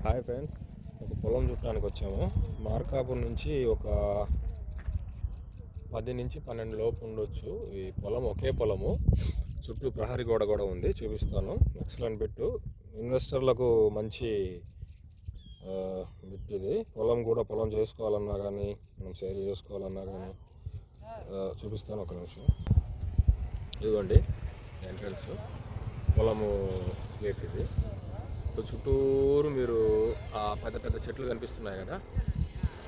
Hi friends, ఒక పొలం చుట్టానికి వచ్చాము. మార్కాపూర్ నుంచి ఒక 10 నుంచి 12 లోపు ఉండొచ్చు. ఈ పొలం ఒకే పొలము, చుట్టూ ప్రహరీ గోడ కూడా ఉంది, చూపిస్తాను. ఎక్సలెంట్ బిట్టు, ఇన్వెస్టర్లకు మంచి బిట్ ఇది. పొలం చేసుకోవాలన్నా కానీ, మనం సేల్ చేసుకోవాలన్నా కానీ చూపిస్తాను. ఒక నిమిషం. ఇదిగోండి ఎంట్రన్స్, పొలము గేట్ ఇది. చుట్టూరు మీరు ఆ పెద్ద పెద్ద చెట్లు కనిపిస్తున్నాయి కదా,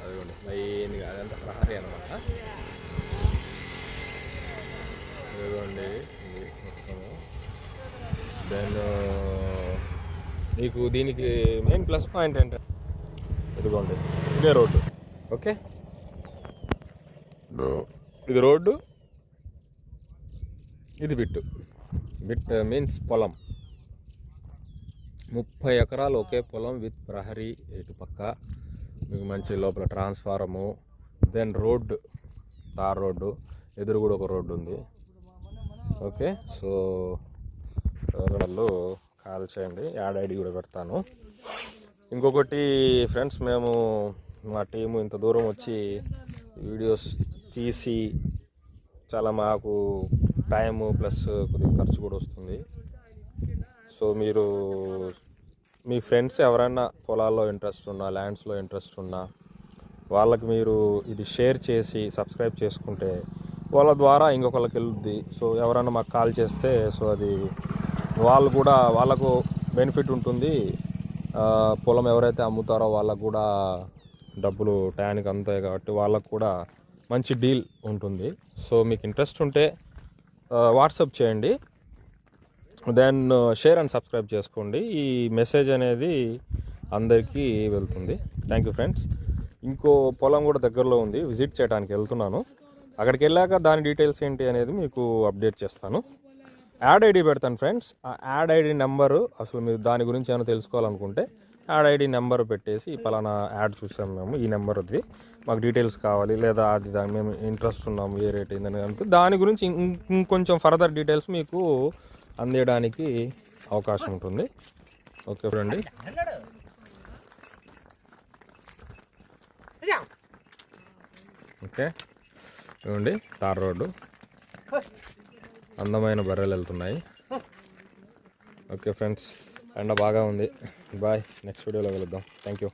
అదిగోండి మెయిన్గా అదంతా ప్రహరీ అనమాట. ఇదిగోండి మొత్తము. దెన్ మీకు దీనికి మెయిన్ ప్లస్ పాయింట్ ఏంటంటే, ఇదిగోండి ఇదే రోడ్డు. ఓకే, ఇది రోడ్డు, ఇది బిట్ మీన్స్ పొలం. 30 ఎకరాలు ఒకే పొలం విత్ ప్రహరీ ఇటు పక్క. మీకు మంచి లోపల transformer, then road, tar road, ఎదురు కూడా ఒక రోడ్డు ఉంది. ఓకే, సో వాళ్ళు కాల్ చేయండి, యాడ్ ఐడి కూడా పెడతాను. ఇంకొకటి ఫ్రెండ్స్, మేము మా టీము ఇంత దూరం వచ్చి వీడియోస్ తీసి చాలా మాకు టైము ప్లస్ కొద్దిగా ఖర్చు కూడా వస్తుంది. సో మీరు మీ ఫ్రెండ్స్ ఎవరైనా పొలాల్లో ఇంట్రెస్ట్ ఉన్నా, ల్యాండ్స్లో ఇంట్రెస్ట్ ఉన్నా, వాళ్ళకి మీరు ఇది షేర్ చేసి సబ్స్క్రైబ్ చేసుకుంటే వాళ్ళ ద్వారా ఇంకొకరికి వెళ్తుంది. సో ఎవరైనా మాకు కాల్ చేస్తే సో అది వాళ్ళకు బెనిఫిట్ ఉంటుంది. పొలం ఎవరైతే అమ్ముతారో వాళ్ళకు కూడా డబ్బులు టయానికి అందుతాయి కాబట్టి వాళ్ళకు కూడా మంచి డీల్ ఉంటుంది. సో మీకు ఇంట్రెస్ట్ ఉంటే వాట్సాప్ చేయండి, దెన్ షేర్ అండ్ సబ్స్క్రైబ్ చేసుకోండి. ఈ మెసేజ్ అనేది అందరికీ వెళ్తుంది. Thank you friends. ఇంకో పొలం కూడా దగ్గరలో ఉంది, విజిట్ చేయడానికి వెళ్తున్నాను. అక్కడికి వెళ్ళాక దాని డీటెయిల్స్ ఏంటి అనేది మీకు అప్డేట్ చేస్తాను. యాడ్ ఐడి పెడతాను ఫ్రెండ్స్. ఆ యాడ్ ఐడి నెంబరు, అసలు మీరు దాని గురించి ఏమైనా తెలుసుకోవాలనుకుంటే యాడ్ ఐడి నెంబర్ పెట్టేసి, పలానా యాడ్ చూసాము మేము, ఈ నెంబర్ ఉంది, మాకు డీటెయిల్స్ కావాలి, లేదా అది దాని మేము ఇంట్రెస్ట్ ఉన్నాము, ఏ రేట్ అయిందని కనుక దాని గురించి ఇంకొంచెం ఫర్దర్ డీటెయిల్స్ మీకు అందేయడానికి అవకాశం ఉంటుంది. ఓకే ఫ్రెండ్, ఓకే చూడండి తార్ రోడ్డు, అందమైన బర్రెలు వెళ్తున్నాయి. ఓకే ఫ్రెండ్స్, ఎండ బాగా ఉంది. బాయ్, నెక్స్ట్ వీడియోలో కలుద్దాం. Thank you.